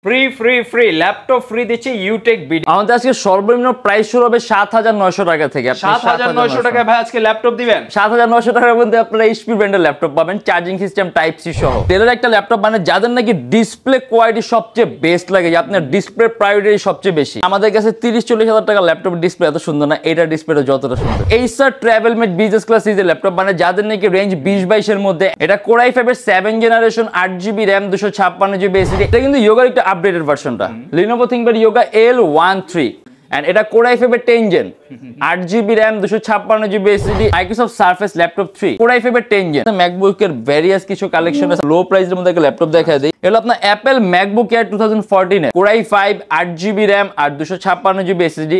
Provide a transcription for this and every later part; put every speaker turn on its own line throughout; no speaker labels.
Free free free laptop free দিচ্ছে ইউটেক BD.
আমাদের আজকে সর্বনিম্ন প্রাইস শুরু হবে ৭৯০০ টাকা থেকে।
৭৯০০ টাকায় ভাই আজকে ল্যাপটপ দিবেন?
৭৯০০ টাকার মধ্যে আপনারা এইচপি ব্র্যান্ডের ল্যাপটপ পাবেন, চার্জিং সিস্টেম টাইপ সি সহ। তেলের একটা ল্যাপটপ মানে যাদের নাকি ডিসপ্লে কোয়ালিটি সবচেয়ে বেস্ট লাগে, যে আপনার ডিসপ্লে প্রায়োরিটি সবচেয়ে বেশি। আমাদের কাছে ৩০-৪০ হাজার টাকা ল্যাপটপ ডিসপ্লে এত সুন্দর না, এটা ডিসপ্লেটা যতটা সুন্দর। এইসার ট্রাভেল মেট বিজনেস ক্লাস সিরিজের ল্যাপটপ মানে যাদের নাকি রেঞ্জ ২০-২২ এর মধ্যে। এটা কোর i5 এর 7 generation 8GB RAM 256GB SSD। এটা কিন্তু ইয়োগার একটা আপডেটেড ভার্সনটা, Lenovo ThinkPad Yoga L13 and এটা কোর i5 এর 10 gen 8GB RAM 256GB SSD Microsoft Surface Laptop 3 core i5 এর 10 জেন। MacBook এর ভেরিয়াস কিছু কালেকশন আছে, লো প্রাইসের মধ্যে একটা ল্যাপটপ দেখায় দেই। এটা আপনার Apple MacBook Air 2014 এর কোর i5 8GB RAM আর 256GB SSD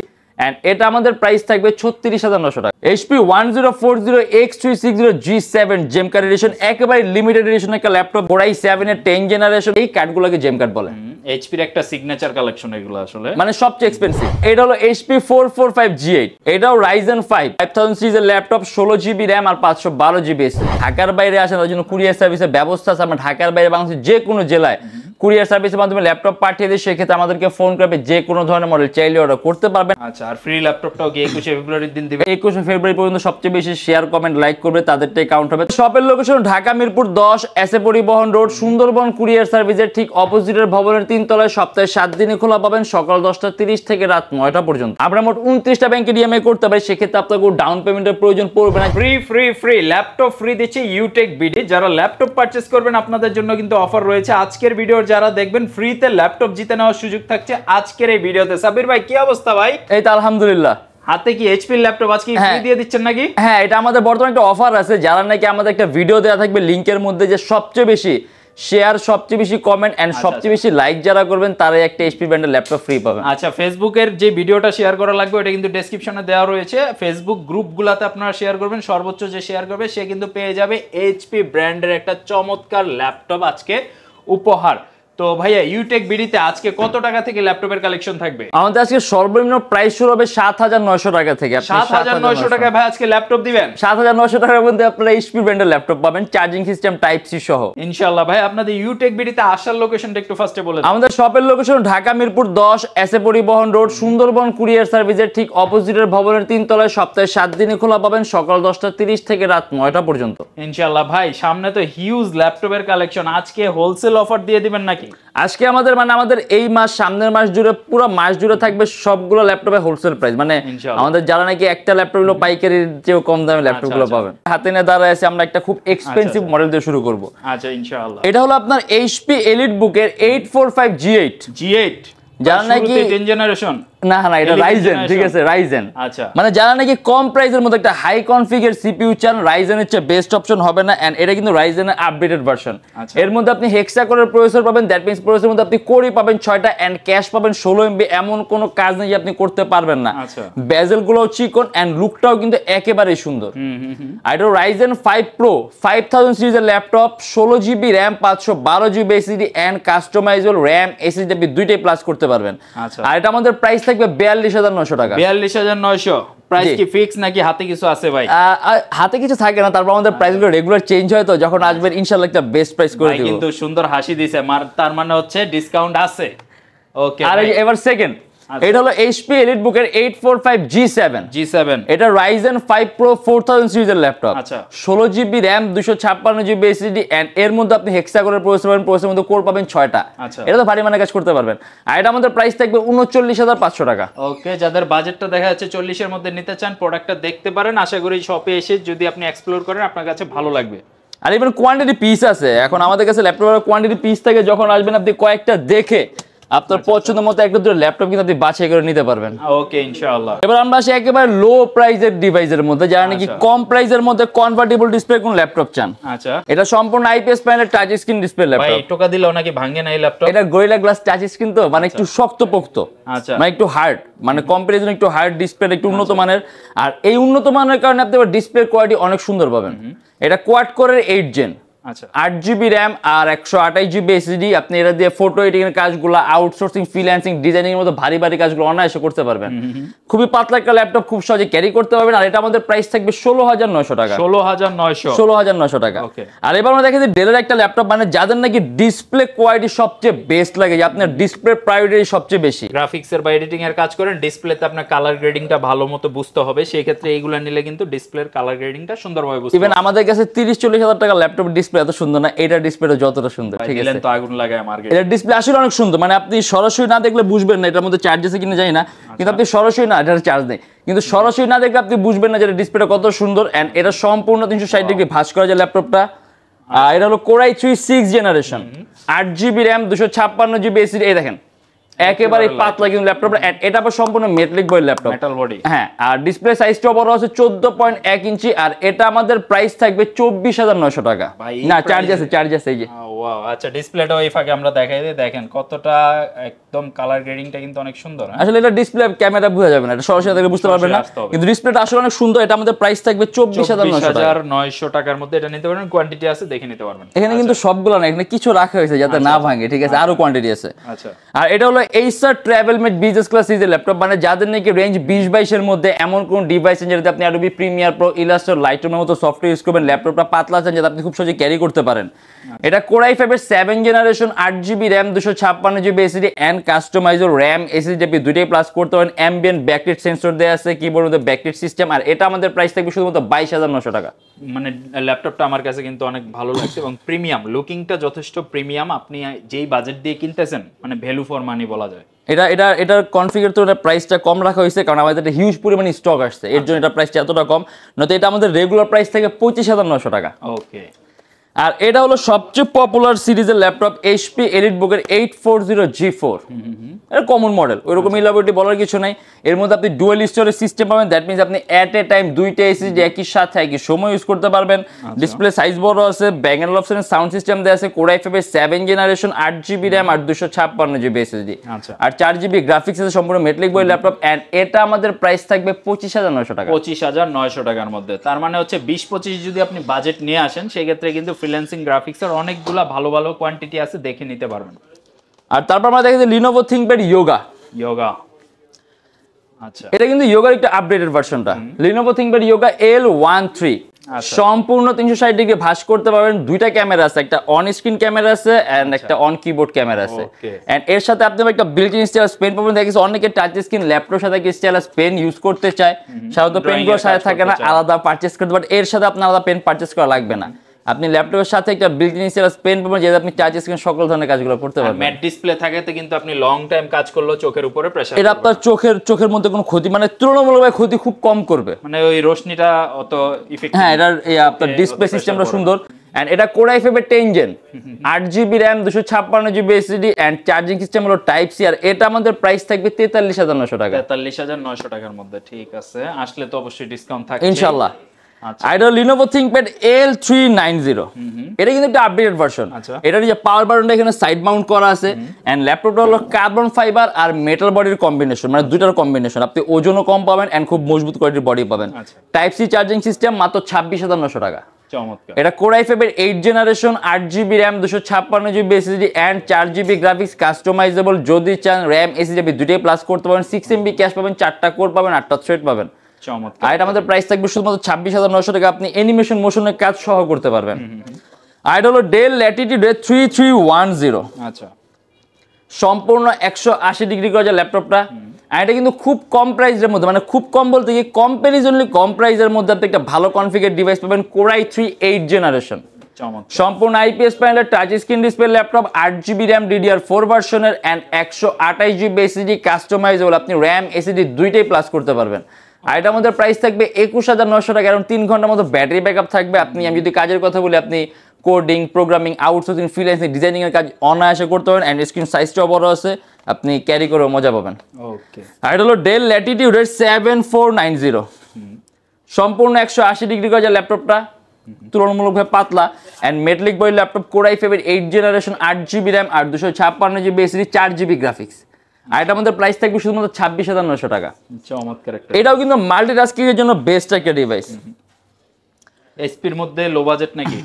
and এটা আমাদের প্রাইস থাকবে ৩৬৯০০ টাকা। HP 1040X360 G7 জেম কার্ড এডিশন, একেবারে লিমিটেড এডিশন একটা ল্যাপটপ, কোর i7 এর 10 জেনারেশন। এই কার্ডগুলোকে জেম কার্ড বলে।
HP এর একটা সিগনেচার কালেকশন এগুলো আসলে
মানে সবচেয়ে এক্সপেন্সিভ। এটা হলো HP 445G8, এটাও Ryzen 5 5000 সিরিজের ল্যাপটপ, 16GB RAM আর 512GB SSD। ঢাকার বাইরে আসেন তার জন্য কুরিয়ার সার্ভিসের ব্যবস্থা আছে। আমরা ঢাকার বাইরে বাংলাদেশের যে কোনো জেলায় কুরিয়ার সার্ভিসের মাধ্যমে ল্যাপটপ পাঠিয়ে দিই, সেক্ষেত্রে আমাদেরকে ফোন করবে, যে কোনো ধরনের মডেল চাইলে অর্ডার করতে পারবেন।
আচ্ছা, আর ফ্রি ল্যাপটপটাও কি 21 ফেব্রুয়ারির দিন দিবে?
21 ফেব্রুয়ারি পর্যন্ত সবচেয়ে বেশি শেয়ার কমেন্ট লাইক করবে তাদেরটাই কাউন্ট হবে। শপের লোকেশন ঢাকা মিরপুর 10 এসএ পরিবহন রোড, সুন্দরবন কুরিয়ার সার্ভিসের ঠিক অপোজিটের ভবনের 3 তলায়। সপ্তাহে 7 দিনে খোলা পাবেন, সকাল 10:30 থেকে রাত 9টা পর্যন্ত। আমরা মোট 29টা ব্যাংকে ইএমআই করতে পারি, সেক্ষেত্রে আপনাকে ডাউন পেমেন্টের প্রয়োজন পড়বে না।
Free free free laptop free দিচ্ছে ইউটেক বিডি। যারা ল্যাপটপ পারচেজ করবেন আপনাদের জন্য কিন্তু অফার রয়েছে। আজকের ভিডিওর যারা দেখবেন ফ্রিতে ল্যাপটপ জিতে নেওয়ার সুযোগ থাকছে আজকের এই ভিডিওতে। সাবির ভাই কি অবস্থা ভাই?
এই তো আলহামদুলিল্লাহ।
হাতে কি এইচপি ল্যাপটপ আজকে ফ্রি দিয়ে দিচ্ছেন নাকি?
হ্যাঁ, এটা আমাদের বর্তমানে একটা অফার আছে। যারা নাকি আমাদের একটা ভিডিও দেওয়া থাকবে লিংকের মধ্যে, যে সবচেয়ে বেশি শেয়ার, সবচেয়ে বেশি কমেন্ট এন্ড সবচেয়ে বেশি লাইক যারা করবেন তারাই একটা এইচপি ব্র্যান্ডের ল্যাপটপ ফ্রি পাবেন।
আচ্ছা, ফেসবুকের যে ভিডিওটা শেয়ার করা লাগবে ওটা কিন্তু ডেসক্রিপশনে দেওয়া রয়েছে। ফেসবুক গ্রুপগুলোতে আপনারা শেয়ার করবেন, সর্বোচ্চ যে শেয়ার করবে সে কিন্তু পেয়ে যাবে এইচপি ব্র্যান্ডের একটা চমৎকার ল্যাপটপ আজকে উপহার। তো ভাইয়া ইউটেক বিডিতে আজকে কত টাকা থেকে ল্যাপটপের কালেকশন থাকবে?
আমাদের আজকে সর্বনিম্ন প্রাইস শুরু হবে ৭৯০০ টাকা থেকে।
৭৯০০ টাকায় ভাই আজকে ল্যাপটপ দিবেন?
৭৯০০ টাকার মধ্যে আপনারা এইচপি ব্র্যান্ডের ল্যাপটপ পাবেন, চার্জিং সিস্টেম টাইপ সি সহ।
ইনশাআল্লাহ। ভাই আপনাদের ইউটেক বিডিতে আসার লোকেশনটা একটু ফার্স্টে বলে দিন।
আমাদের শপের লোকেশন ঢাকা মিরপুর 10 এসএ পরিবহন রোড, সুন্দরবন কুরিয়ার সার্ভিসের ঠিক অপোজিটের ভবনের 3 তলায়। সপ্তাহে 7 দিনে খোলা পাবেন, সকাল 10:30 থেকে রাত 9টা পর্যন্ত।
ইনশাআল্লাহ। ভাই সামনে তো হিউজ ল্যাপটপের কালেকশন, আজকে হোলসেল অফার দিয়ে দিবেন নাকি?
আজকে আমাদের এই মাস, সামনের মাস জুড়ে, পুরো মাস জুড়ে থাকবে সবগুলো ল্যাপটপে হোলসেল প্রাইস। মানে আমাদের যারা নাকি একটা ল্যাপটপ গুলো পাইকারির চেয়েও কম দামে ল্যাপটপ গুলো পাবেন। হাতে নিয়ে দাঁড়ায় আছে, আমরা একটা খুব এক্সপেন্সিভ মডেল দিয়ে শুরু করব।
আচ্ছা, ইনশাআল্লাহ।
এটা হলো আপনার এইচপি এলিট বুকের 845G8
যারা নাকি 10 জেনারেশন
না, এটা রাইজেন, ঠিক আছে, রাইজেন।
আচ্ছা,
মানে যারা নাকি কম প্রাইসের মধ্যে একটা হাই কনফিগার সিপিইউ চান, রাইজেনের চেয়ে বেস্ট অপশন হবে না। এন্ড এটা কিন্তু রাইজেনের আপডেটেড ভার্সন। এর মধ্যে আপনি হেক্সা কোরের প্রসেসর পাবেন, দ্যাট মিন্স প্রসেসরের মধ্যে আপনি কোরই পাবেন 6টা এন্ড ক্যাশ পাবেন 16 MB। এমন কোনো কাজ নেই আপনি করতে পারবেন না। বেজেল গুলোও চিকন এন্ড লুকটাও কিন্তু একেবারেই সুন্দর। আর এটা রাইজেন 5 প্রো 5000 সিরিজের laptop, 16GB RAM 512GB SSD and customizable RAM SSD আপনি দুইটাই প্লাস করতে পারবেন। আর এটা আমাদের প্রাইস থাকবে ৪২৯০০ টাকা।
৪২৯০০ প্রাইস কি ফিক্স নাকি হাতে কিছু আছে ভাই?
হাতে কিছু থাকে না, তারপর আমাদের প্রাইসগুলো রেগুলার চেঞ্জ হয়, তো যখন আসবেন ইনশাআল্লাহ একটা বেস্ট প্রাইস করে দেব।
কিন্তু সুন্দর হাসি দিছে, তার মানে হচ্ছে ডিসকাউন্ট আছে। ওকে,
আর এবার সেকেন্ড, এটা হলো এইচপি এলিট বুকের 845G7 এটা রাইজেন 5 প্রো 4000 সিরিজের ল্যাপটপ।
আচ্ছা,
16GB RAM 256GB SSD and এর মধ্যে আপনি হেক্সাগোনের প্রসেসর পাবেন, প্রসেসরের মধ্যে কোর পাবেন 6টা। এটা তো ভারী মানের কাজ করতে পারবেন। আর এটা আমাদের প্রাইস থাকবে ৩৯৫০০ টাকা।
ওকে, যাদের বাজেটটা দেখা যাচ্ছে 40 এর মধ্যে নিতে চান, প্রোডাক্টটা দেখতে পারেন। আশা করি শপে এসে যদি আপনি এক্সপ্লোর করেন আপনার কাছে ভালো লাগবে।
আর ইভেন কোয়ান্টিটি পিস আছে, এখন আমাদের কাছে ল্যাপটপের কোয়ান্টিটি পিস থাকে, যখন আসবেন আপনি কয়েকটা দেখে আপনার পছন্দ মতো একটা দুটো ল্যাপটপ কিন্তু আপনি বাছাই করে নিতে পারবেন।
ওকে, ইনশাআল্লাহ।
এবার আমরা আসি একেবারে লো প্রাইজের ডিভাইসের মধ্যে, যারা নাকি কম প্রাইজের মধ্যে কনভার্টেবল ডিসপ্লে কোন ল্যাপটপ চান।
আচ্ছা,
এটা সম্পূর্ণ আইপিএস প্যানেলের টাচ স্ক্রিন ডিসপ্লে ল্যাপটপ।
ভাই টোকা দিলেও নাকি ভাঙে না এই ল্যাপটপ?
এটা গরিলা গ্লাস টাচ স্ক্রিন, তো মানে একটু শক্তপোক্ত, মানে একটু হার্ড, মানে কম্পারিজন একটু হার্ড ডিসপ্লে, একটু উন্নত মানের। আর এই উন্নত মানের কারণে আপনি ডিসপ্লে কোয়ালিটি অনেক সুন্দর পাবেন। এটা কোয়াড কোরের 8 জেন
আচ্ছা
8GB র্যাম আর 128GB এসএসডি। আপনি এটা দিয়ে ফটো এডিটিং এর কাজগুলো, আউটসোর্সিং, ফ্রিল্যান্সিং, ডিজাইনিং এর মতো ভারী ভারী কাজগুলো অনায়াসে করতে পারবেন। খুবই পাতলা একটা ল্যাপটপ, খুব সহজে ক্যারি করতে পারবেন। আর এটা আমাদের প্রাইস থাকবে 16900 টাকা। 16900 টাকা। আর এবার আমরা দেখি যে ডেলের একটা ল্যাপটপ মানে যাদের নাকি ডিসপ্লে কোয়ালিটি সবচেয়ে বেস্ট লাগে, যে আপনার ডিসপ্লে প্রায়োরিটি সবচেয়ে বেশি,
গ্রাফিক্স এর বা এডিটিং এর কাজ করেন, ডিসপ্লেতে আপনার কালার গ্রেডিংটা ভালো মতো বুঝতে হবে, সেই ক্ষেত্রে এইগুলো নিলে কিন্তু ডিসপ্লের কালার গ্রেডিংটা সুন্দরভাবে বুঝতে
ইভেন আমাদের কাছে 30-40 হাজার টাকা ল্যাপটপ ডিসপ্লে এত সুন্দর না, এটা ডিসপ্লেটা যতটা সুন্দর, ঠিক আছে?
তো আগুন লাগায় মার্কেট।
এটা ডিসপ্লে আসলে অনেক সুন্দর, মানে আপনি সরাসরি না দেখলে বুঝবেন না এটার মধ্যে চার্জ আছে কিনা জানি না, কিন্তু আপনি সরাসরি না, এটার চার্জ নেই, কিন্তু সরাসরি না দেখলে আপনি বুঝবেন না যে ডিসপ্লেটা কত সুন্দর। এন্ড এটা সম্পূর্ণ 360 ডিগ্রি ভাঁজ করা যায় ল্যাপটপটা। এটা হলো Core i3 6th generation, 8GB RAM, 256GB SSD. এই দেখেন একেবারে পাতলা কিন্তু ল্যাপটপটা। এটা আবার সম্পূর্ণ metallic body laptop,
metal body.
হ্যাঁ, আর ডিসপ্লে সাইজটা বড় আছে 14.1 ইঞ্চি। আর এটা আমাদের প্রাইস থাকবে 24900 টাকা। না চার্জ আছে এই যে।
ওয়াও, আচ্ছা ডিসপ্লেটা ওই ফাঁকে আমরা দেখাই দিই, দেখেন কতটা একদম কালার গ্রেডিংটা কিন্তু অনেক সুন্দর।
আসলে এটা ডিসপ্লে ক্যামেরা বোঝা যাবে না, এটা সরাসরি দেখলে বুঝতে পারবেন না, কিন্তু ডিসপ্লেটা আসলে অনেক সুন্দর। এটা আমাদের প্রাইস থাকবে
24900 টাকার মধ্যে এটা নিতে পারবেন। কোয়ান্টিটি আছে, দেখে নিতে পারবেন।
এখানে কিন্তু সবগুলো না, এখানে কিছু রাখা হয়েছে যাতে না ভাঙে, ঠিক আছে? আরো কোয়ান্টিটি আছে।
আচ্ছা,
আর এটা হলো Acer Travelmate বিজনেস ক্লাস সিরিজের ল্যাপটপ, মানে যাদের নাকি রেঞ্জ 20-22 এর মধ্যে এমন কোন ডিভাইস যেটাতে আপনি Adobe Premiere Pro, Illustrator, Lightroom এর মতো সফটওয়্যার ইউজ করবেন, ল্যাপটপটা পাতলা আছে যাতে আপনি খুব সহজে ক্যারি করতে পারেন। এটা Core i5 এর 7th generation, 8GB RAM, 256GB SSD and customized RAM SSD আপনি দুইটাই প্লাস করতে পারেন। অ্যাম্বিয়েন্ট ব্যাকলাইট সেন্সর দেয়া আছে, কিবোর্ডের মধ্যে ব্যাকলাইট সিস্টেম। আর এটা আমাদের প্রাইস থাকবে শুধুমাত্র 22900 টাকা।
মানে ল্যাপটপটা আমার কাছে কিন্তু অনেক ভালো লাগছে এবং প্রিমিয়াম লুকিংটা যথেষ্ট প্রিমিয়াম। আপনি যেই বাজেট দিয়ে কিনতেছেন, মানে ভ্যালু ফর মানি বলা যায়।
এটার কনফিগার তো প্রাইসটা কম রাখা হয়েছে, কারণ আমাদের একটা হিউজ পরিমাণে স্টক আসছে, এর জন্য এটা প্রাইসটা এতটা কম। নয়তো এটা আমাদের রেগুলার প্রাইস থেকে 25900 টাকা।
ওকে।
আর এটা হলো সবচেয়ে পপুলার সিরিজের ল্যাপটপ, HP EliteBook-এর 840G4। এটা কমন মডেল, ওইরকম ইলাবোরেটরি বলার কিছু নাই। এর মধ্যে আপনি ডুয়াল স্টোরেজ সিস্টেম পাবেন, দ্যাট মিনস আপনি এট এ টাইম দুইটা এসএসডি একই সাথে একই সময় ইউজ করতে পারবেন। ডিসপ্লে সাইজ বড় আছে, ব্যাং এন্ড অপশনের সাউন্ড সিস্টেম দেওয়া আছে। Core i5 এর 7th জেনারেশন, 8GB র্যাম আর 256GB এসএসডি আর 4GB গ্রাফিক্স আছে, সম্পূর্ণ মেটালিক বডি ল্যাপটপ। এন্ড এটা আমাদের প্রাইস থাকবে 25900 টাকা।
25900 টাকার মধ্যে। তার মানে হচ্ছে 20-25 যদি আপনি বাজেট নিয়ে আসেন, সেই ক্ষেত্রে কিন্তু ফ্রিল্যান্সিং গ্রাফিক্সের অনেকগুলা ভালো ভালো কোয়ান্টিটি আছে, দেখে নিতে পারবেন।
আর তারপর আমরা দেখি যে Lenovo ThinkPad Yoga।
আচ্ছা,
এটা কিন্তু Yoga-র একটা আপডেটেড ভার্সনটা। Lenovo ThinkPad Yoga L13 সম্পূর্ণ 360 ডিগ্রি ভাঁজ করতে পারবেন। দুইটা ক্যামেরা আছে, একটা অন স্ক্রিন ক্যামেরা আছে এন্ড একটা অন কিবোর্ড ক্যামেরা আছে। এন্ড এর সাথে আপনি একটা বিল্ট ইন স্টাইলাস পেন পাবেন। দেখেছি অনেকে টাচ স্ক্রিন ল্যাপটপের সাথে কি স্টাইলাস পেন ইউজ করতে চায়, সাধারণত পেনগুলোর সাথে থাকে না, আলাদা পারচেজ করতে, বাট এর সাথে আপনার আলাদা পেন পারচেজ করা লাগবে না। আপনি ল্যাপটপের সাথে একটা বিল্ট ইন স্টাইলাস পেন পাবেন, যেটা আপনি টাচ স্ক্রিন সকল ধরনের কাজগুলো করতে পারবেন।
ম্যাট ডিসপ্লে থাকাতে কিন্তু আপনি লং টাইম কাজ করলেও চোখের উপরে প্রেসার,
এটা আপনার চোখের মধ্যে কোনো ক্ষতি, মানে তুলনামূলকভাবে ক্ষতি খুব কম করবে,
মানে ওই রোশনিটা অত ইফেক্টিভ।
হ্যাঁ, এটার আপনার ডিসপ্লে সিস্টেমটা সুন্দর। এন্ড এটা Core i5 এর 10th gen, 8GB RAM, 256GB SSD and charging system হলো টাইপ সি। আর এটা আমাদের প্রাইস থাকবে 43900 টাকা।
43900 টাকার মধ্যে, ঠিক আছে। আসলে তো অবশ্যই ডিসকাউন্ট থাকবে
ইনশাআল্লাহ। এটা Lenovo ThinkPad L390, এটা কিন্তু একটা আপডেটেড ভার্সন। এটার যে পাওয়ার বাটনটা এখানে সাইড মাউন্ট করা আছে। এন্ড ল্যাপটপটা হলো কার্বন ফাইবার আর মেটাল বডির কম্বিনেশন, মানে দুইটার কম্বিনেশন। আপনি ওজনও কম পাবেন এন্ড খুব মজবুত কোয়ালিটির বডি পাবেন। টাইপ সি চার্জিং সিস্টেম, মাত্র 26900 টাকা। এটা Core i5 এর 8th generation, 8GB RAM, 256GB SSD and 4GB graphics customizable. যদি চান র্যাম এসএসডি দুইটাই প্লাস করতে পারেন। 6MB ক্যাশ পাবেন, 4টা কোর পাবেন, 8টা থ্রেড পাবেন। আর এটা আমাদের প্রাইস থাকবে শুধুমাত্র 26900 টাকা। আপনি অ্যানিমেশন মোশনের কাজ সহ করতে পারবেন। আর এটা হলো Dell Latitude 3310।
আচ্ছা,
সম্পূর্ণ 180 ডিগ্রি করা যায় ল্যাপটপটা। আর এটা কিন্তু খুব কম প্রাইসের মধ্যে, মানে খুব কম বলতে কি কম্পারিজনলি কম প্রাইসের মধ্যে আপনি একটা ভালো কনফিগার ডিভাইস পাবেন। Core i3 8th জেনারেশন, সম্পূর্ণ IPS প্যানেলের touch screen display laptop, 8GB RAM DDR4 ভার্সনের এন্ড 128GB এসএসডি কাস্টমাইজেবল। আপনি র্যাম এসএসডি দুইটাই প্লাস করতে পারবেন। আর এটা আমাদের প্রাইস থাকবে 21900 টাকা। কারণ 3 ঘন্টার মতো ব্যাটারি ব্যাকআপ থাকবে। আমি যদি কাজের কথা বলি, আপনি coding, programming, outsourcing, freelancing, designing এর কাজ অনায়াসে করতে পারেন। এন্ড স্ক্রিন সাইজটাও বড় আছে, আপনি ক্যারি করে মজা পাবেন। ওকে। আর এটা হলো Dell Latitude 7490, সম্পূর্ণ 180 ডিগ্রি করা যায় ল্যাপটপটা, তুলনামূলকভাবে পাতলা and metallic body laptop. Core i5 এর 8th জেনারেশন, 8GB র্যাম আর 256GB এসএসডি, 4GB গ্রাফিক্স। আর এটা আমাদের প্রাইস থাকবে শুধুমাত্র 26900 টাকা।
চমৎকার একটা।
এটাও কিন্তু মাল্টিটাস্কিং এর জন্য বেস্ট একটা ডিভাইস।
এসপির মধ্যে লো বাজেট নাকি?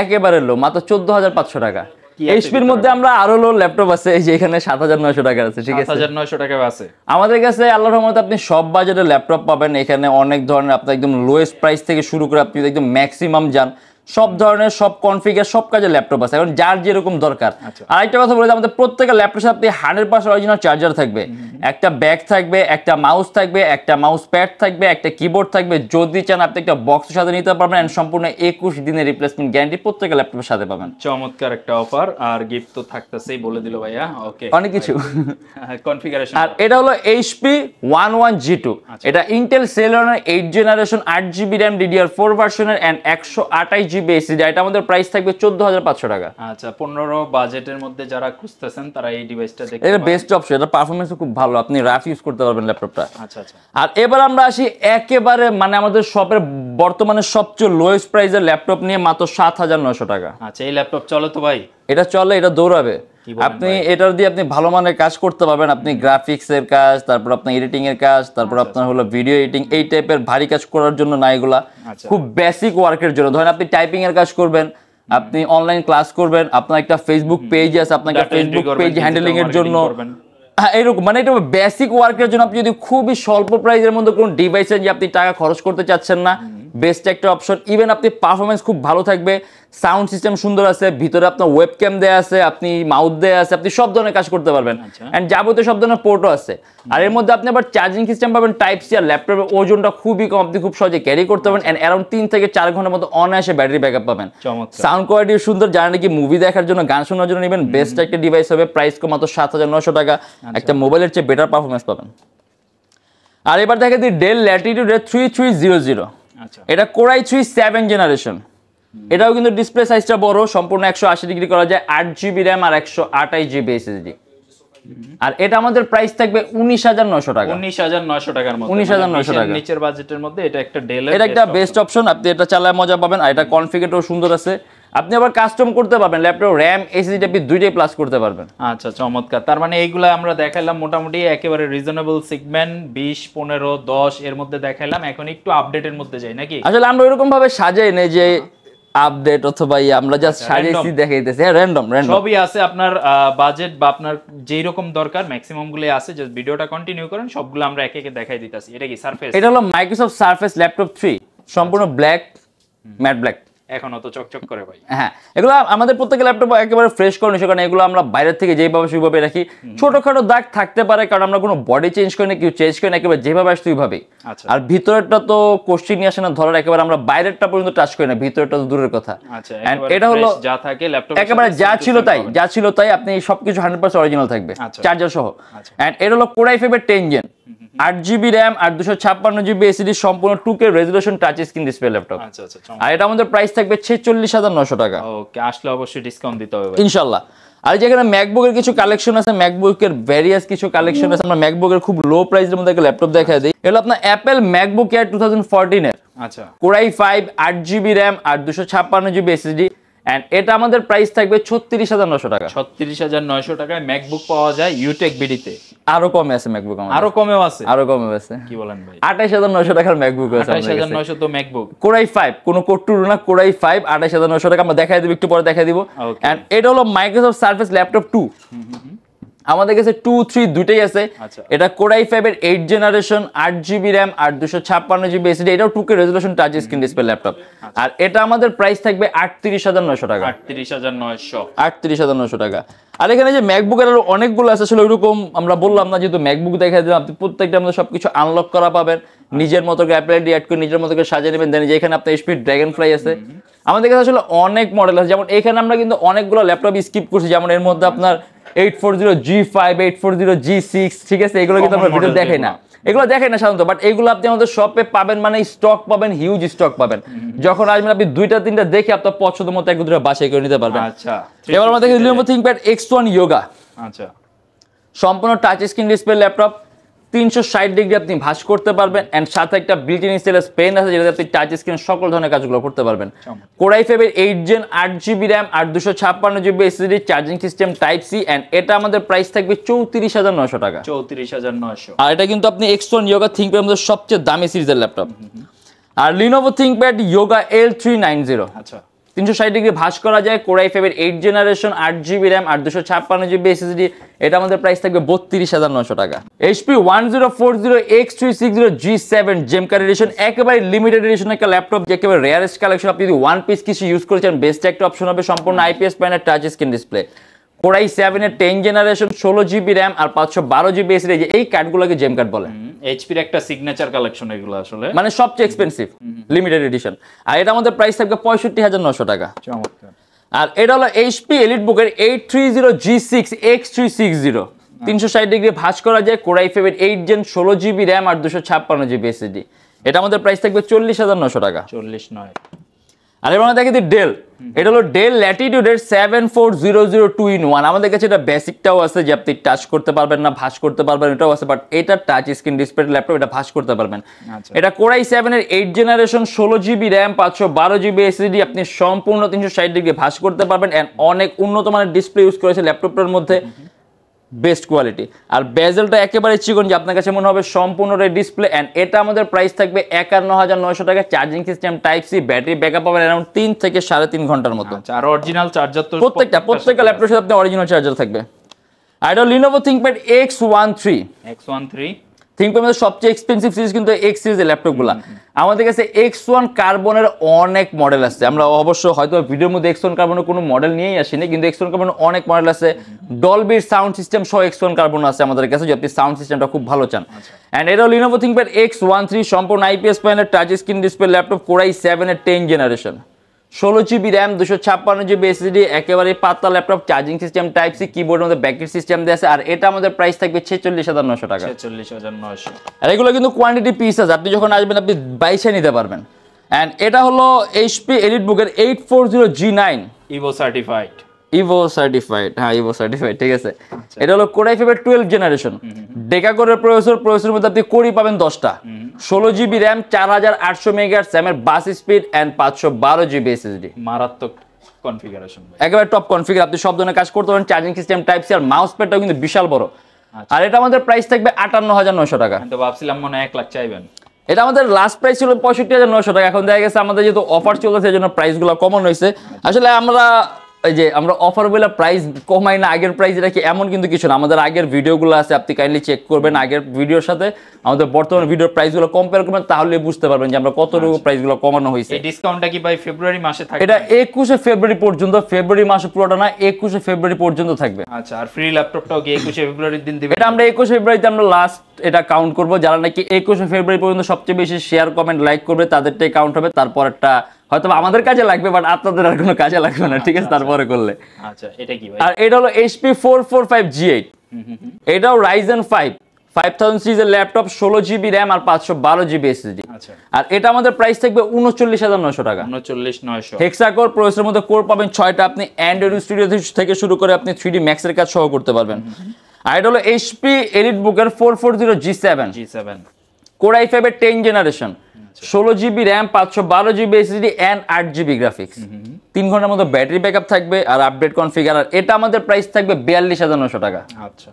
একেবারে লো, মাত্র 14,500 টাকা।
কি আছে
এইচপির মধ্যে আমরা আরো লো ল্যাপটপ আছে, এই যে এখানে 7,900 টাকা আছে, ঠিক আছে
7,900 টাকা আছে।
আমাদের কাছে আল্লাহর রহমতে আপনি সব বাজেটের ল্যাপটপ পাবেন এখানে, অনেক ধরনের আপনার একদম লোয়েস্ট প্রাইস থেকে শুরু করে আপনি একদম ম্যাক্সিমাম যান, সব ধরনের সব কনফিগার সব কাজের ল্যাপটপ আছে, এখন যার যেরকম দরকার। আর একটা কথা বলে দিই, আমাদের প্রত্যেকটা ল্যাপটপের সাথে 100% অরিজিনাল চার্জার থাকবে, একটা ব্যাগ থাকবে, একটা মাউস থাকবে, একটা মাউস প্যাড থাকবে, একটা কিবোর্ড থাকবে, যদি চান আপনি একটা বক্সের সাথে নিতে পারবেন, এন্ড সম্পূর্ণ 21 দিনের রিপ্লেসমেন্ট গ্যারান্টি প্রত্যেকটা ল্যাপটপের সাথে পাবেন।
চমৎকার একটা অফার, আর গিফট তো থাকতেছেই বলে দিল ভাইয়া। ওকে,
অনেক কিছু।
কনফিগারেশন,
আর এটা হলো HP 11G2, এটা Intel সেলেরনের 8th generation 8GB RAM DDR4 ভার্সনের এন্ড 128GB SSD, এটা আমাদের প্রাইস থাকবে 14,500 টাকা।
আচ্ছা 15 বাজেটের মধ্যে যারা খুঁজতেছেন তারা এই ডিভাইসটা দেখতে
এটা
পারেন।
বেস্ট অপশন, এটা পারফরম্যান্স খুব ভালো, আপনি রাফ ইউজ করতে পারবেন ল্যাপটপটা।
আচ্ছা আচ্ছা,
আর এবার আমরা আসি একেবারে মানে আমাদের শপের বর্তমানে সবচেয়ে লোয়েস্ট প্রাইসের ল্যাপটপ নিয়ে, মাত্র 7,900 টাকা।
আচ্ছা এই ল্যাপটপ চলে তো ভাই?
এটা চলে, এটা দৌড়াবে, আপনি এটার দিয়ে আপনি ভালো মানের কাজ করতে পারবেন, আপনি গ্রাফিক্স এর কাজ, তারপর আপনার এডিটিং এর কাজ, তারপর আপনার হলো ভিডিও এডিটিং, এই টাইপের ভারী কাজ করার জন্য না, এগুলা খুব বেসিক ওয়ার্কের জন্য। ধরেন আপনি টাইপিং এর কাজ করবেন, আপনি অনলাইন ক্লাস করবেন, আপনার একটা ফেসবুক পেজ আছে, আপনার একটা ফেসবুক পেজ হ্যান্ডেলিং এর জন্য, এরকম মানে এটা বেসিক ওয়ার্কের জন্য। আপনি যদি খুবই স্বল্প প্রাইসের মধ্যে কোনো ডিভাইসে যে আপনি টাকা খরচ করতে চাচ্ছেন না, বেস্ট একটা অপশন। ইভেন আপনি পারফরমেন্স খুব ভালো থাকবে, সাউন্ড সিস্টেম সুন্দর আছে, ভিতরে আপনার ওয়েবক্যাম দেয়া আছে, আপনি মাউথ দেয়া আছে, আপনি সব ধরনের কাজ করতে পারবেন, এন্ড যাবতীয় সব ধরনের পোর্টও আছে। আর এর মধ্যে আপনি আবার চার্জিং সিস্টেম পাবেন টাইপ সি, আর ল্যাপটপের ওজনটা খুবই কম, আপনি খুব সহজে ক্যারি করতে পারবেন, এন্ড অ্যারাউন্ড 3 থেকে 4 ঘন্টার মতো অনায়াসে ব্যাটারি ব্যাকআপ পাবেন। সাউন্ড কোয়ালিটি সুন্দর, যারা নাকি মুভি দেখার জন্য, গান শোনার জন্য নেবেন, বেস্ট একটা ডিভাইস হবে। প্রাইস কম মাত্র 7,900 টাকা, একটা মোবাইলের চেয়ে বেটার পারফরমেন্স পাবেন। আর এবার দেখা দিই ডেল ল্যাটিটিউড 3300, এটা Core i3 7th জেনারেশন, এটাও কিন্তু ডিসপ্লে সাইজটা বড়, সম্পূর্ণ 180 ডিগ্রি করা যায়, 8GB RAM আর 128GB SSD। আর এটা আমাদের প্রাইস থাকবে 19,900 টাকা।
19,900 টাকার মধ্যে,
19,900 টাকা
নিচের বাজেটের মধ্যে এটা একটা ডেল,
এটা একটা বেস্ট অপশন, আপনি এটা চালায় মজা পাবেন। আর এটা কনফিগারটাও সুন্দর আছে, আপনি আবার কাস্টম করতে পারবেন, ল্যাপটপ RAM SSD আপনি দুইটাই প্লাস করতে পারবেন।
আচ্ছা চমৎকার, তার মানে এইগুলা আমরা দেখাইলাম মোটামুটি একেবারে রিজনেবল সেগমেন্ট, 20, 15, 10 এর মধ্যে দেখাইলাম। এখন একটু আপডেটের মধ্যে যাই নাকি?
আসলে আমরা ওইরকম ভাবে সাজাই নেই যে আপডেট অথবা আমরা জাস্ট সাজিয়েছি দেখাইতেছি, হ্যাঁ র্যান্ডম
সবই আছে আপনার বাজেট বা আপনার যেই রকম দরকার ম্যাক্সিমাম গুলো আছে। জাস্ট ভিডিওটা কন্টিনিউ করেন, সবগুলো আমরা একে একে দেখাই দিতেছি। এটা কি সারফেস?
এটা হলো মাইক্রোসফট সারফেস ল্যাপটপ 3, সম্পূর্ণ ব্ল্যাক, ম্যাট ব্ল্যাক,
এখনো তো চকচক করে ভাই।
হ্যাঁ, এগুলো আমাদের প্রত্যেকটা ল্যাপটপ একেবারে ফ্রেশ কন্ডিশন, কারণ এগুলো আমরা বাইরে থেকে যেভাবে সেইভাবে রাখি। ছোটখাটো দাগ থাকতে পারে, কারণ আমরা কোনো বডি চেঞ্জ করি না, কেউ চেঞ্জ করি না, একেবারে যেভাবে আসছে ওইভাবেই। আর ভিতরেরটা তো কোশ্চিন নিয়ে আসে না ধরার, একেবারে আমরা বাইরেরটা পর্যন্ত টাচ করি না, ভিতরেরটা তো দূরের কথা। এটা হলো
যা থাকে ল্যাপটপ
একেবারে যা ছিল তাই, আপনি সবকিছু 100% অরিজিনাল থাকবে, চার্জার সহ। এন্ড এটা হলো Core i5 এর 10 জেন, 8GB RAM আর 256GB SSD, সম্পূর্ণ 2K resolution touch screen display laptop. আর এটা আমাদের প্রাইস থাকবে 46,900 টাকা।
ওকে, আসলে অবশ্যই ডিসকাউন্ট দিতে হবে
ইনশাআল্লাহ। আর যেখানে ম্যাকবুকের কিছু কালেকশন আছে, ম্যাকবুকের ভেরিয়াস কিছু কালেকশন আছে, আমরা ম্যাকবুকের খুব লো প্রাইসের মধ্যে একটা ল্যাপটপ দেখাই দিই। এটা আপনার অ্যাপেল ম্যাকবুক এয়ার 2014 এর,
আচ্ছা
Core i5 8GB RAM আর 256GB SSD, এন্ড এটা আমাদের প্রাইস থাকবে 36,900 টাকা।
36,900 টাকায় ম্যাকবুক পাওয়া যায় ইউটেক বিডিতে।
আরো কমে আছে ম্যাকবুক,
আরো কমেও আছে,
আরো কমে আছে।
কি বলেন ভাই?
28,900 টাকার ম্যাকবুক আছে।
28,900 তো ম্যাকবুক
Core i5, কোনো কোর টু না, Core i5 28,900 টাকা। আমরা দেখাই দিব, একটু পরে দেখাই দিব। এন্ড এটা হলো মাইক্রোসফট সারফেস ল্যাপটপ 2, আমাদের কাছে 2, 3 দুটেই আছে। এটা Core i5 এর 8th জেনারেশন, 8GB RAM আর 256GB SSD, এটাও 2K resolution touch screen display laptop. আর এটা আমাদের প্রাইস থাকবে 38,900 টাকা। 38,900 টাকা। আর এখানে যে ম্যাকবুক এর অনেকগুলো আছে, আসলে ওইরকম আমরা বললাম না, যেহেতু ম্যাকবুক দেখাই দিলাম, আপনি প্রত্যেকটা আমাদের সবকিছু আনলক করা পাবেন, নিজের মতো করে অ্যাপল আইডি অ্যাড করে নিজের মতো করে সাজিয়ে নেবেন। দেন যেখানে আপনার HP ড্রাগনফ্লাই আছে, আমাদের কাছে আসলে অনেক মডেল আছে। যেমন এখানে আমরা কিন্তু অনেকগুলো ল্যাপটপ স্কিপ করছি, যেমন এর মধ্যে আপনার 840G5, 840G6, ঠিক আছে, এগুলো কিন্তু আমরা ভিডিও দেখাই না, এগুলো দেখাই না সাধারণত, বাট এগুলো আপনি আমাদের শপে পাবেন, মানে স্টক পাবেন, হিউজ স্টক পাবেন। যখন আসবেন আপনি 2টা 3টা দেখে আপনার পছন্দ মতো এক দুটো বাছাই করে নিতে পারবেন।
আচ্ছা,
এবার আমরা দেখি Lenovo ThinkPad X1 Yoga,
আচ্ছা,
সম্পূর্ণ touch screen display laptop, 360 degree আপনি ভাঁজ করতে পারবেন, এন্ড সাথে একটা বিল্ট ইন স্টাইলাস পেন আছে, যেটাতে আপনি টাচ স্ক্রিন সকল ধরনের কাজগুলো করতে পারবেন। Core i5 এর 8 জেন, 8GB RAM আর 256GB SSD, charging system type C, and এটা আমাদের প্রাইস থাকবে 34,900 টাকা।
34,900।
আর এটা কিন্তু আপনি X1 Yoga ThinkPad আমাদের সবচেয়ে দামি সিরিজের ল্যাপটপ। আর Lenovo ThinkPad Yoga L390,
আচ্ছা,
360 ডিগ্রি ভাঁজ করা যায়, কোর i5 এর 8 জেনারেশন, 8GB RAM আর 256GB SSD। এটা আমাদের প্রাইস থাকবে 32,900 টাকা। HP 1040X360 G7 জেমকার এডিশন, একেবারে লিমিটেড এডিশন একটা ল্যাপটপ, যে একেবারে রেয়ারেস্ট কালেকশন। আপনি যদি ওয়ান পিস কিছু ইউজ করেছেন, বেস্ট একটা অপশন হবে। সম্পূর্ণ IPS panel, touch screen display, core i7 এর 10 জেনারেশন, 16GB RAM আর 512GB SSD। এই কার্ডগুলোকে জেম কার্ড বলে।
এইচপির একটা সিগনেচার কালেকশন এগুলো আসলে,
মানে সবচেয়ে এক্সপেন্সিভ লিমিটেড এডিশন। আর এটা আমাদের প্রাইস থাকবে 65,900 টাকা।
চমৎকার।
আর এটা হলো HP EliteBook এর 830G6 X360, 360 ডিগ্রি ভাঁজ করা যায়, কোর i5 এর 8 জেন, 16GB RAM আর 256GB SSD। এটা আমাদের প্রাইস থাকবে 40,900 টাকা।
40,900।
আর এবার দেখি ডেল, এটা হলো ডেল ল্যাটিটিউডের 7400 আমাদের কাছে এটা বেসিকটাও আছে, যে আপনি টাচ করতে পারবেন না, ভাঁজ করতে পারবেন, এটাও আছে। বাট এটা টাচ স্ক্রিন ডিসপ্লে ল্যাপটপ, এটা ভাঁজ করতে পারবেন। এটা কোর i7 এর 8 generation, 16GB RAM, 512GB SSD। আপনি সম্পূর্ণ 360 ডিগ্রি ভাঁজ করতে পারবেন, এন্ড অনেক উন্নত মানের ডিসপ্লে ইউজ করেছে ল্যাপটপটার মধ্যে, বেস্ট কোয়ালিটি। আর বেজেলটা একেবারে চিকন, যে আপনার কাছে মনে হবে সম্পূর্ণ ডিসপ্লে। এন্ড এটা আমাদের প্রাইস থাকবে 51,900 টাকা। Charging system type C, battery backup পাবেন অ্যারাউন্ড 3 থেকে 3.5 ঘন্টার মতো।
আর অরিজিনাল চার্জার তো
প্রত্যেকটা ল্যাপটপের সাথে আপনার অরিজিনাল চার্জার থাকবে। আর এটা Lenovo ThinkPad X13। থিংকপ্যাড মধ্যে সবচেয়ে এক্সপেন্সিভ সিরিজ কিন্তু X সিরিজের ল্যাপটপগুলো। আমাদের কাছে X1 কার্বনের অনেক মডেল আছে। আমরা অবশ্য হয়তো ভিডিওর মধ্যে X1 কার্বনের কোনো মডেল নিয়েই আসিনি, কিন্তু X1 কার্বনের অনেক মডেল আছে। ডলবির সাউন্ড সিস্টেম সহ X1 কার্বন আছে আমাদের কাছে, যদি আপনি সাউন্ড সিস্টেমটা খুব ভালো চান। এন্ড এটা Lenovo ThinkPad X13, সম্পূর্ণ IPS panel, touch screen display laptop, core i7 এর 10 generation, 16GB RAM, 256GB SSD, একেবারে পাতলা laptop. Charging system type C, কিবোর্ডের মধ্যে ব্যাকেট সিস্টেম দেওয়া আছে। আর এটা আমাদের প্রাইস থাকবে 46,900 টাকা।
46,900।
আর এগুলো কিন্তু কোয়ান্টিটি পিস আছে, আপনি যখন আসবেন আপনি বাইসে নিতে পারবেন। এন্ড এটা হলো HP EliteBook এর 840G9
ইভো সার্টিফাইড।
হ্যাঁ ইভো সার্টিফাইড, ঠিক আছে। এটা হলো কোর i5 এর 12 জেনারেশন, ডেকা কোরের প্রসেসরের মধ্যে আপনি কোরই পাবেন 10টা, 16GB RAM, 4800 MHz এর bus speed and 512GB SSD।
মারাত্মক কনফিগারেশন,
একেবারে টপ কনফিগার, আপনি সব ধরনের কাজ করতে পারেন। চার্জিং সিস্টেম টাইপ সি, আর মাউস প্যাডটাও কিন্তু বিশাল বড়। আর এটা আমাদের প্রাইস থাকবে 58,900 টাকা।
তো ভাবছিলাম মনে হয় 1 লাখ চাইবেন।
এটা আমাদের লাস্ট প্রাইস ছিল 65,900 টাকা। এখন দেখা গেছে আমাদের যেহেতু অফার চলছে, এই জন্য প্রাইসগুলো কমন হয়েছে। আসলে আমরা অফার বলে প্রাইস কমাই না, আগের প্রাইস এটা কি এমন কিন্তু কিছু না। আমাদের আগের ভিডিওগুলো আছে, আপনি কাইন্ডলি চেক করবেন আগের ভিডিওর সাথে আমাদের বর্তমান ভিডিওর প্রাইসগুলো কম্পেয়ার করবেন, তাহলে বুঝতে পারবেন যে আমরা কতটুকু প্রাইসগুলো কমানো হয়েছে।
এই ডিসকাউন্টটা কি ভাই ফেব্রুয়ারি মাসে থাকবে?
এটা 21শে ফেব্রুয়ারি পর্যন্ত, ফেব্রুয়ারি মাসে পুরোটা না, 21শে ফেব্রুয়ারি পর্যন্ত থাকবে।
আচ্ছা, আর ফ্রি ল্যাপটপটাও কি 21শে ফেব্রুয়ারির দিন দিবেন?
এটা আমরা 21শে ফেব্রুয়ারিতে আমরা লাস্ট এটা কাউন্ট করব। যারা নাকি 21শে ফেব্রুয়ারি পর্যন্ত সবচেয়ে বেশি শেয়ার, কমেন্ট, লাইক করবে তাদেরটাই কাউন্ট হবে। তারপরটা হয়তো আমাদের কাজে লাগবে, বাট আপনাদের আর কোনো কাজে লাগবে না, ঠিক আছে, তারপরে করলে।
আচ্ছা, এটা কি ভাই?
আর এটা হলো HP 445G8, এটাও Ryzen 5 5000 সিরিজের ল্যাপটপ, 16GB RAM আর 512GB SSD।
আচ্ছা,
আর এটা আমাদের প্রাইস থাকবে 39,900 টাকা।
39,900।
হেক্সাকোর প্রসেসরের মধ্যে কোর পাবেন 6টা, আপনি অ্যান্ড্রয়েড স্টুডিও থেকে শুরু করে আপনি 3D Max এর কাজ সহ করতে পারবেন। আর এটা হলো HP EliteBook এর 440G7, কোর i5 এর 10 generation, 16GB RAM, 512GB SSD and 8GB graphics. 3 ঘন্টার মতো ব্যাটারি ব্যাকআপ থাকবে আর আপডেট কনফিগার। আর এটা আমাদের প্রাইস থাকবে 42,900 টাকা।
আচ্ছা,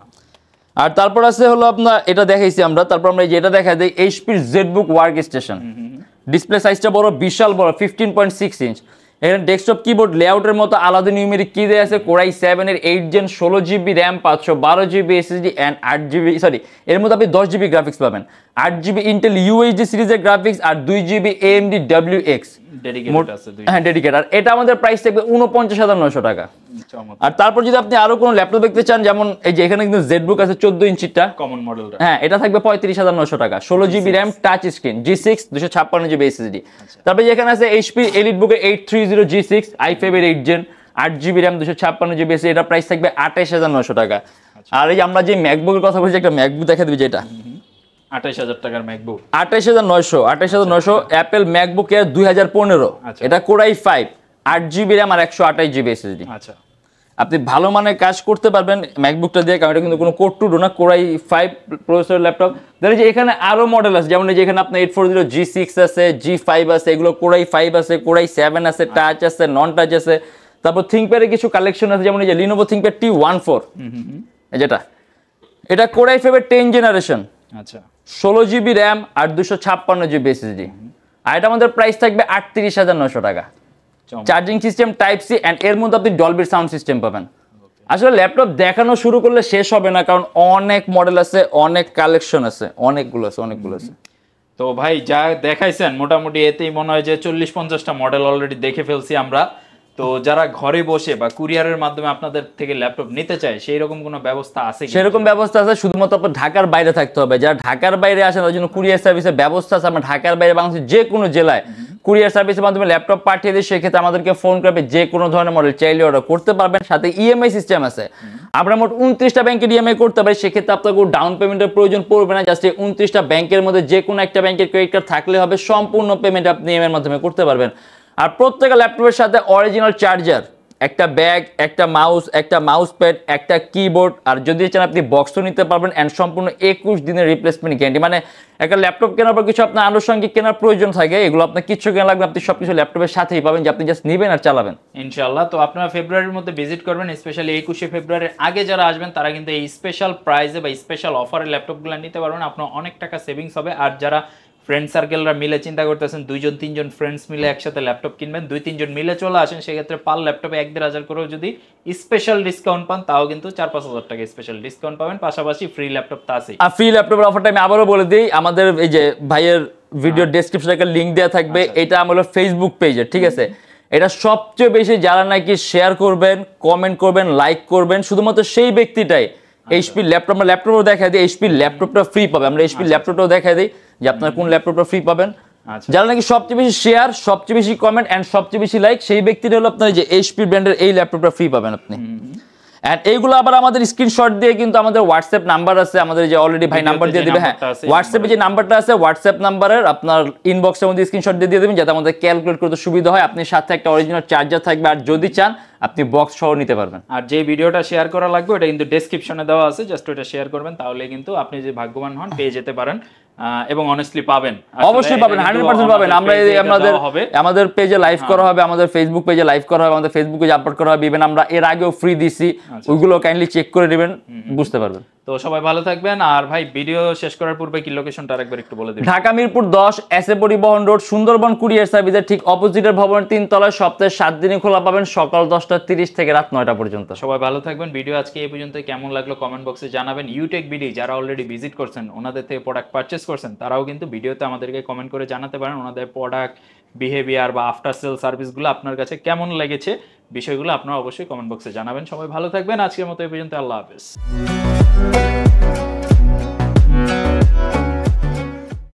আর তারপর আছে হলো আপনার এটা দেখাইছি আমরা, তারপর আমরা যেটা দেখাই দিই HP ZBook ওয়ার্কস্টেশন। ডিসপ্লে সাইজটা বড়, বিশাল বড়, 15.6 ইঞ্চ। এখানে ডেস্কটপ কিবোর্ড লেআউটের মতো আলাদা নিউমেরিক কি দেয়া আছে, কোর i7 এর 8 gen, 16GB RAM, 512GB SSD and 8GB এর মধ্যে আপনি 10GB গ্রাফিক্স পাবেন, 8GB ইন্টেল UHD সিরিজের গ্রাফিক্স আর 2GB AMD WX
ডেডিকেটেড আছে।
হ্যাঁ, ডেডিকেটেড। আর এটা আমাদের প্রাইস থাকবে 49,900 টাকা। আর তারপর যদি আপনি আরো কোনো ল্যাপটপ দেখতে চান, যেমন এই যে এখানে কিন্তু ZBook আছে 14 ইঞ্চিটা
কমন মডেলটা,
হ্যাঁ, এটা থাকবে 35,900 টাকা, 16GB RAM, touch screen, G6, 256GB SSD। তারপর এখানে আছে HP EliteBook এর 830G6 i5 এর 8 gen, 8GB RAM, 256GB SSD। এটা প্রাইস থাকবে 28,900 টাকা। আর এই আমরা যে ম্যাকবুকের কথা বলছি, একটা ম্যাকবুক দেখা দিবি, যেটা
28,000 টাকার ম্যাকবুক,
28,900 অ্যাপেল ম্যাকবুক এর 2015। এটা কোর i5, 8GB RAM আর 128GB SSD।
আচ্ছা,
আপনি ভালো মানের কাজ করতে পারবেন ম্যাকবুকটা দিয়ে, কারণ এটা কিন্তু কোনো কোর টু না, কোর i5 প্রসেসর ল্যাপটপ। দেখেন যে এখানে আরো মডেল আছে, যেমন এই যে এখানে আপনার 840G6 আছে, G5 আছে, এগুলো কোর i5 আছে, কোর i7 আছে, টাচ আছে, নন টাচ আছে। তারপর থিংকপ্যাডের কিছু কালেকশন আছে, যেমন এই যে Lenovo ThinkPad T14, যেটা এটা কোর i5 এর 10 জেনারেশন,
আচ্ছা,
16GB RAM আর 256GB SSD। আর এটা আমাদের প্রাইস থাকবে 38,900 টাকা। Charging system type C, and এর মধ্যে আপনি ডলবি সাউন্ড সিস্টেম পাবেন। আসলে ল্যাপটপ দেখানো শুরু করলে শেষ হবে না, কারণ অনেক মডেল আছে, অনেক কালেকশন আছে, অনেকগুলো আছে।
তো ভাই যা দেখাইছেন মোটামুটি এতেই মনে হয় যে 40-50টা মডেল অলরেডি দেখে ফেলছি আমরা। তো যারা ঘরে বসে বা কুরিয়ারের মাধ্যমে আপনাদের থেকে ল্যাপটপ নিতে চায় সেই রকম কোনো ব্যবস্থা আছে কি?
সেরকম ব্যবস্থা আছে, শুধুমাত্র আপনার ঢাকার বাইরে থাকতে হবে। যারা ঢাকার বাইরে আসেন তার জন্য কুরিয়ার সার্ভিসের ব্যবস্থা আছে। আমরা ঢাকার বাইরে বাংলাদেশের যে কোনো জেলায় কুরিয়ার সার্ভিসের মাধ্যমে ল্যাপটপ পাঠিয়ে দিই, সেক্ষেত্রে আমাদেরকে ফোন করবে, যে কোনো ধরনের মডেল চাইলে অর্ডার করতে পারবেন। সাথে ইএমআই সিস্টেম আছে, আমরা মোট 29টা ব্যাংকের ইএমআই করতে পারি। সেক্ষেত্রে আপনার কোনো ডাউন পেমেন্টের প্রয়োজন পড়বে না। জাস্ট এই 29টা ব্যাংকের মধ্যে যে কোনো একটা ব্যাংকের ক্রেডিট কার্ড থাকলে হবে, সম্পূর্ণ পেমেন্ট আপনি ইএমআই এর মাধ্যমে করতে পারবেন। আর প্রত্যেকটা ল্যাপটপের সাথে অরিজিনাল চার্জার, একটা ব্যাগ, একটা মাউস প্যাড, একটা কিবোর্ড, আর যদি চান আপনি বক্সও নিতে পারবেন। এন্ড সম্পূর্ণ 21 দিনের রিপ্লেসমেন্ট গ্যারান্টি। মানে একটা ল্যাপটপ কেনার পর কিছু আপনার আনুষঙ্গিক কেনার প্রয়োজন থাকে, এগুলো আপনার কিছু কেনা লাগবে, আপনি সবকিছু ল্যাপটপের সাথেই পাবেন, যে আপনি জাস্ট নেবেন আর চালাবেন
ইনশাআল্লাহ। তো আপনারা ফেব্রুয়ারির মধ্যে ভিজিট করবেন, স্পেশালি 21শে ফেব্রুয়ারির আগে যারা আসবেন তারা কিন্তু এই স্পেশাল প্রাইসে বা স্পেশাল অফারে ল্যাপটপগুলো নিতে পারবেন। আপনার অনেক টাকা সেভিংস হবে। আর যারা ফ্রেন্ড সার্কেলরা মিলে চিন্তা করতেছেন 2-3 ফ্রেন্ডস মিলে একসাথে ল্যাপটপ কিনবেন, 2-3 মিলে চলে আসেন, সেক্ষেত্রে পার ল্যাপটপে 1-1,500 করেও যদি স্পেশাল ডিসকাউন্ট পান, তাও কিন্তু 4-5 হাজার টাকা স্পেশাল ডিসকাউন্ট পাবেন। পাশাপাশি ফ্রি ল্যাপটপ তো আছেই।
আর ফ্রি ল্যাপটপের অফারটা আমি আবারও বলে দিই, আমাদের এই যে ভাইয়ের ভিডিও ডেসক্রিপশনে একটা লিংক দেওয়া থাকবে, এটা আমার ফেসবুক পেজে, ঠিক আছে? এটা সবচেয়ে বেশি যারা নাকি শেয়ার করবেন, কমেন্ট করবেন, লাইক করবেন, শুধুমাত্র সেই ব্যক্তিটাই এইচপি ল্যাপটপ, ল্যাপটপও দেখা দিই, এইচপি ল্যাপটপটা ফ্রি পাবে। আমরা এইচপি ল্যাপটপটাও দেখা দিই যে আপনার কোন ল্যাপটপটা ফ্রি পাবেন। যারা নাকি সবচেয়ে বেশি শেয়ার, সবচেয়ে বেশি কমেন্ট এন্ড সবচেয়ে বেশি লাইক, সেই ব্যক্তিটা হলো আপনার যে এইচপি ব্র্যান্ডের এই ল্যাপটপটা ফ্রি পাবেন আপনি। এন্ড এইগুলো আবার আমাদের স্ক্রিনশট দিয়ে কিন্তু আমাদের হোয়াটসঅ্যাপ নাম্বার আছে, আমাদের যে অলরেডি ভাই নাম্বার দিয়ে দিবে, হ্যাঁ হোয়াটসঅ্যাপে যে নাম্বারটা আছে, হোয়াটসঅ্যাপ নাম্বারের আপনার ইনবক্সের মধ্যে স্ক্রিনশট দিয়ে দেবেন, যাতে আমাদের ক্যালকুলেট করতে সুবিধা হয়। আপনি সাথে একটা অরিজিনাল চার্জার থাকবে, আর যদি চান আপনি বক্স সহ নিতে পারবেন।
আর যে ভিডিওটা শেয়ার করা লাগবে ওটা কিন্তু ডেসক্রিপশনে দেওয়া আছে, জাস্ট ওটা শেয়ার করবেন, তাহলে কিন্তু আপনি যে ভাগ্যবান হন পেয়ে যেতে পারেন। এবং অনেস্টলি পাবেন,
অবশ্যই পাবেন, 100% পাবেন। আমরা আমাদের পেজে লাইভ করা হবে, আমাদের ফেসবুক পেজে লাইভ করা হবে, আমাদের ফেসবুকে আপলোড করা হবে। ইভেন আমরা এর আগেও ফ্রি দিছি, ওইগুলো কাইন্ডলি চেক করে নেবেন, বুঝতে পারবেন।
তো সবাই ভালো থাকবেন। আর ভাই ভিডিও শেষ করার পূর্বে কি লোকেশনটা আরেকবার একটু বলে দিন।
ঢাকা মিরপুর 10 এসএ পরিবহন রোড, সুন্দরবন কুরিয়ার সার্ভিসের ঠিক অপোজিটের ভবনের 3 তলায়, সপ্তাহে 7 দিনই খোলা পাবেন, সকাল 10:30 থেকে রাত 9টা পর্যন্ত।
সবাই ভালো থাকবেন। ভিডিও আজকে এই পর্যন্ত, কেমন লাগলো কমেন্ট বক্সে জানাবেন। ইউটেক বিডি যারা অলরেডি ভিজিট করছেন, ওনাদের থেকে প্রোডাক্ট পারচেস করছেন, তারাও কিন্তু ভিডিওতে আমাদেরকে কমেন্ট করে জানাতে পারেন ওনাদের প্রোডাক্ট বিহেভিয়ার বা আফটার সেল সার্ভিসগুলো আপনার কাছে কেমন লেগেছে, বিষয়গুলো আপনারা অবশ্যই কমেন্ট বক্সে জানাবেন। সবাই ভালো থাকবেন। আজকের মতো এই পর্যন্ত, আল্লাহ হাফেজ।